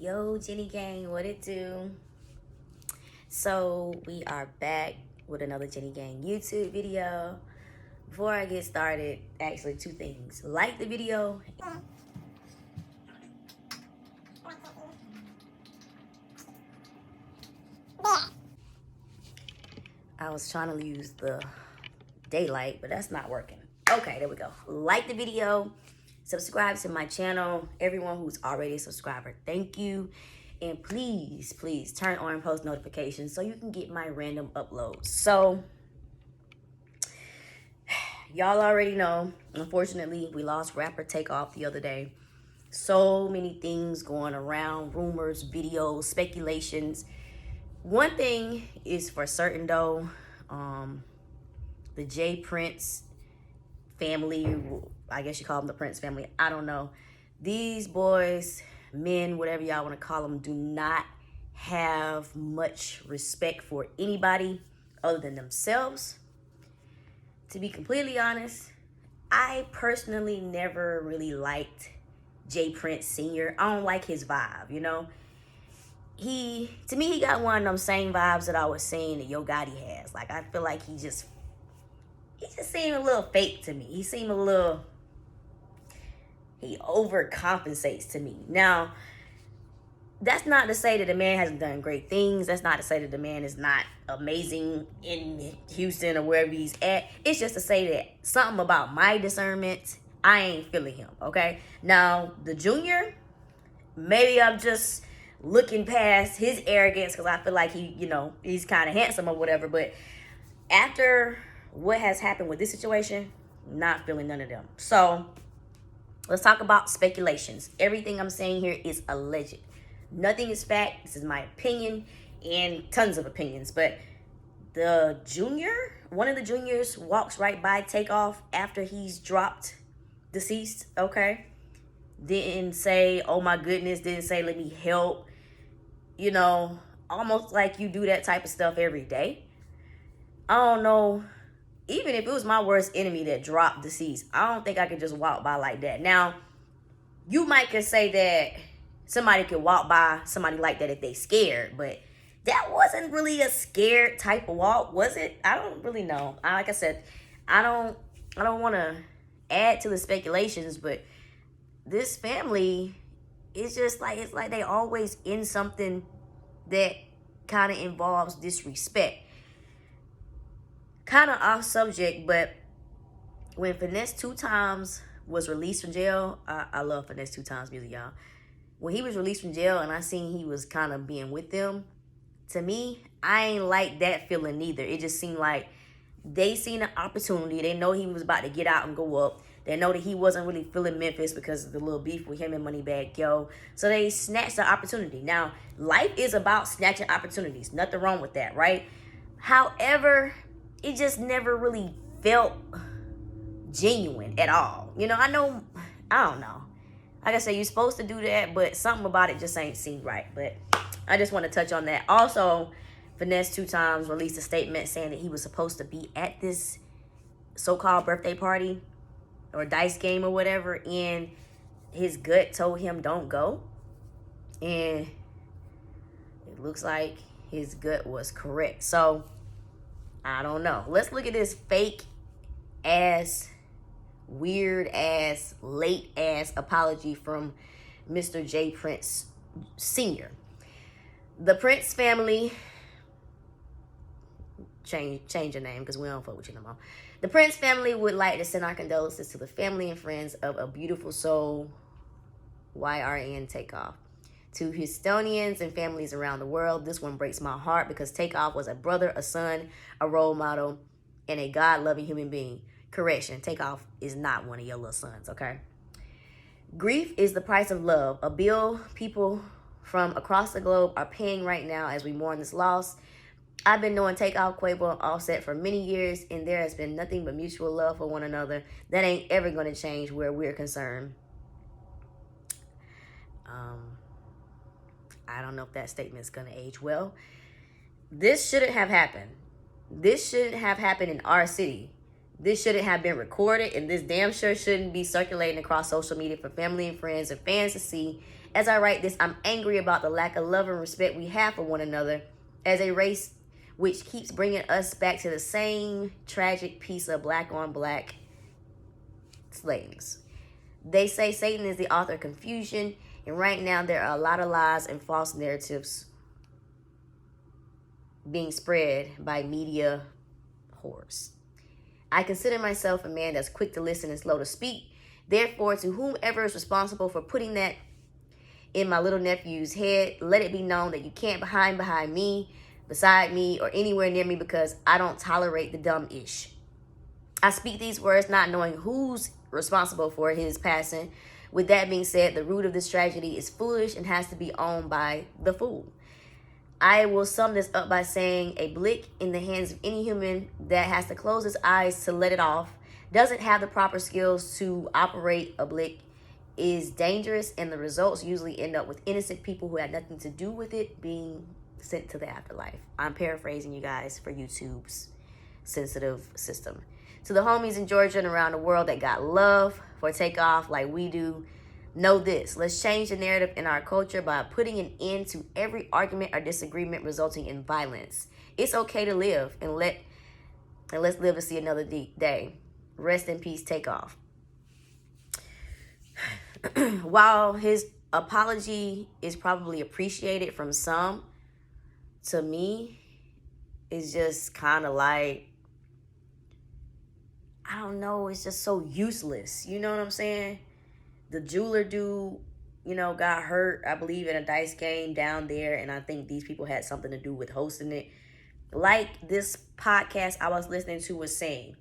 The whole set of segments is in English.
Yo, Jenny Gang, what it do? So we are back with another Jenny Gang YouTube video. Before I get started, actually two things. Like the video. I was trying to use the daylight, but that's not working. Okay, there we go. Like the video. Subscribe to my channel. Everyone who's already a subscriber, thank you. And please, please turn on post notifications so you can get my random uploads. So, y'all already know, unfortunately, we lost rapper Takeoff the other day. So many things going around, rumors, videos, speculations. One thing is for certain though, the J Prince family, I guess you call them the Prince family, I don't know. These boys, men, whatever y'all want to call them, do not have much respect for anybody other than themselves. To be completely honest, I personally never really liked J Prince Sr. I don't like his vibe, you know. To me, he got one of them same vibes that I was saying that Yo Gotti has. Like, I feel like he just seemed a little fake to me. He overcompensates to me. Now, that's not to say that the man hasn't done great things. That's not to say that the man is not amazing in Houston or wherever he's at. It's just to say that something about my discernment, I ain't feeling him, okay? Now, the junior, maybe I'm just looking past his arrogance because I feel like he's kind of handsome or whatever. But after what has happened with this situation, not feeling none of them. So let's talk about speculations. Everything I'm saying here is alleged. Nothing is fact. This is my opinion and tons of opinions. But one of the juniors walks right by Takeoff after he's dropped deceased, okay? Didn't say, oh my goodness, didn't say, let me help. You know, almost like you do that type of stuff every day. I don't know. Even if it was my worst enemy that dropped deceased, I don't think I could just walk by like that. Now, you might could say that somebody could walk by somebody like that if they scared, but that wasn't really a scared type of walk, was it? I don't really know. Like I said, I don't want to add to the speculations, but this family is just like, it's like they always in something that kind of involves disrespect. Kind of off subject, but when Finesse 2 Times was released from jail, I love Finesse 2 Times music, y'all. When he was released from jail and I seen he was kind of being with them, to me, I ain't like that feeling neither. It just seemed like they seen an opportunity. They know he was about to get out and go up. They know that he wasn't really feeling Memphis because of the little beef with him and Moneybagg Yo. So they snatched the opportunity. Now, life is about snatching opportunities. Nothing wrong with that, right? However, it just never really felt genuine at all. You know, I don't know. Like I said, you're supposed to do that, but something about it just ain't seemed right. But I just want to touch on that. Also, Finesse 2 Times released a statement saying that he was supposed to be at this so-called birthday party or dice game or whatever, and his gut told him don't go. And it looks like his gut was correct. So, I don't know. Let's look at this fake ass, weird ass, late ass apology from Mr. J Prince Sr. The Prince family, change your name because we don't fuck with you no more. The Prince family would like to send our condolences to the family and friends of a beautiful soul, YRN Takeoff. To Houstonians and families around the world, this one breaks my heart because Takeoff was a brother, a son, a role model, and a God-loving human being. Correction, Takeoff is not one of your little sons, okay? Grief is the price of love, a bill people from across the globe are paying right now as we mourn this loss. I've been knowing Takeoff, Quavo, and Offset for many years, and there has been nothing but mutual love for one another. That ain't ever going to change where we're concerned. I don't know if that statement is going to age well. This shouldn't have happened. This shouldn't have happened in our city. This shouldn't have been recorded, and this damn sure shouldn't be circulating across social media for family and friends and fans to see As I write this, I'm angry about the lack of love and respect we have for one another as a race, which keeps bringing us back to the same tragic piece of black on black slayings. They say Satan is the author of confusion, and right now there are a lot of lies and false narratives being spread by media whores. I consider myself a man that's quick to listen and slow to speak. Therefore, to whomever is responsible for putting that in my little nephew's head, let it be known that you can't behind me, beside me, or anywhere near me, because I don't tolerate the dumb-ish. I speak these words not knowing who's responsible for his passing. With that being said, the root of this tragedy is foolish and has to be owned by the fool. I will sum this up by saying a blick in the hands of any human that has to close his eyes to let it off, doesn't have the proper skills to operate a blick, is dangerous, and the results usually end up with innocent people who had nothing to do with it being sent to the afterlife. I'm paraphrasing, you guys, for YouTube's sensitive system. To the homies in Georgia and around the world that got love for Takeoff like we do, know this: let's change the narrative in our culture by putting an end to every argument or disagreement resulting in violence. It's okay to live, and let's live to see another day. Rest in peace, Takeoff. While his apology is probably appreciated from some, to me, it's just kind of like, I don't know, it's just so useless. You know what I'm saying? The jeweler dude, got hurt, I believe, in a dice game down there, and I think these people had something to do with hosting it. Like this podcast I was listening to was saying,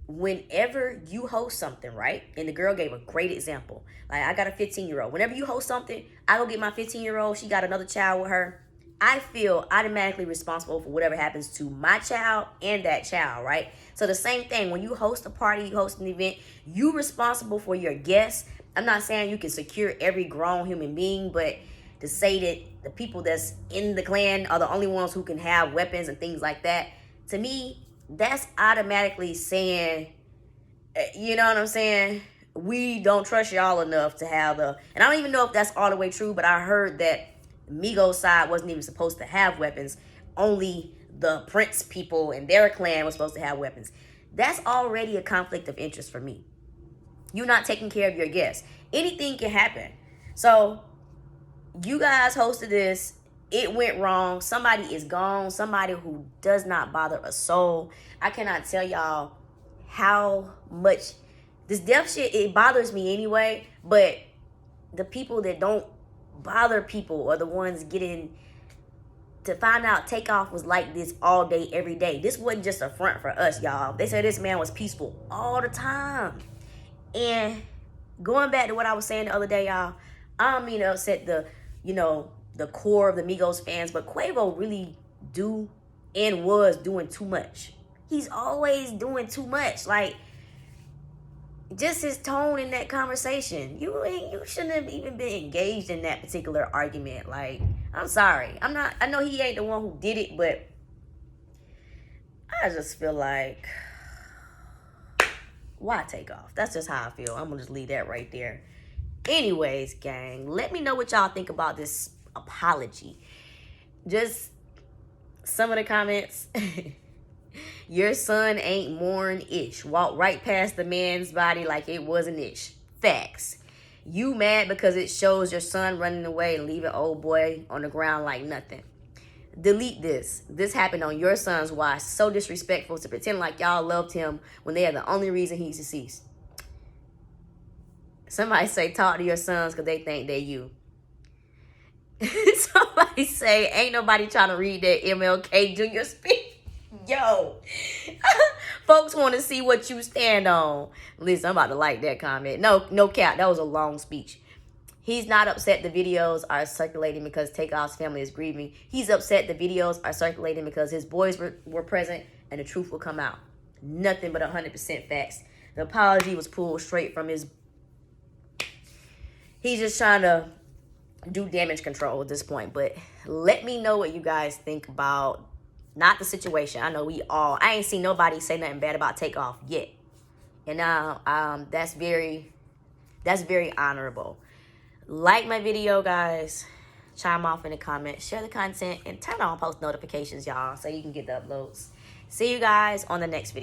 whenever you host something, right? And the girl gave a great example. Like, I got a 15-year-old. Whenever you host something, I go get my 15-year-old. She got another child with her. I feel automatically responsible for whatever happens to my child and that child, right? So the same thing, when you host a party, you host an event, you responsible for your guests. I'm not saying you can secure every grown human being, but to say that the people that's in the clan are the only ones who can have weapons and things like that, to me, that's automatically saying, you know what I'm saying? We don't trust y'all enough to have and I don't even know if that's all the way true, but I heard that Migos side wasn't even supposed to have weapons. Only the Prince people and their clan was supposed to have weapons. That's already a conflict of interest for me. You're not taking care of your guests. Anything can happen. So you guys hosted this. It went wrong. Somebody is gone. Somebody who does not bother a soul. I cannot tell y'all how much this death shit, it bothers me anyway. But the people that don't bother people are the ones getting to find out Takeoff was like this all day, every day. This wasn't just a front for us, y'all. They said this man was peaceful all the time. And going back to what I was saying the other day, y'all, I don't mean to upset the core of the Migos fans, but Quavo really do and was doing too much. He's always doing too much. Like, just his tone in that conversation. You shouldn't have even been engaged in that particular argument. Like, I'm sorry. I know he ain't the one who did it, but I just feel like, why Takeoff? That's just how I feel. I'm gonna just leave that right there. Anyways, gang, let me know what y'all think about this apology. Just some of the comments. Your son ain't mourn-ish. Walk right past the man's body like it wasn't ish. Facts. You mad because it shows your son running away and leaving old boy on the ground like nothing. Delete this. This happened on your son's watch. So disrespectful to pretend like y'all loved him when they are the only reason he's deceased. Somebody say talk to your sons because they think they're you. Somebody say ain't nobody trying to read that MLK Jr. speech. Yo, folks want to see what you stand on. Listen, I'm about to like that comment. No cap. That was a long speech. He's not upset the videos are circulating because Takeoff's family is grieving. He's upset the videos are circulating because his boys were present and the truth will come out. Nothing but 100% facts. The apology was pulled straight from his... He's just trying to do damage control at this point. But let me know what you guys think about... Not the situation. I know I ain't seen nobody say nothing bad about Takeoff yet. And now that's very honorable. Like my video, guys. Chime off in the comments. Share the content. And turn on post notifications, y'all, so you can get the uploads. See you guys on the next video.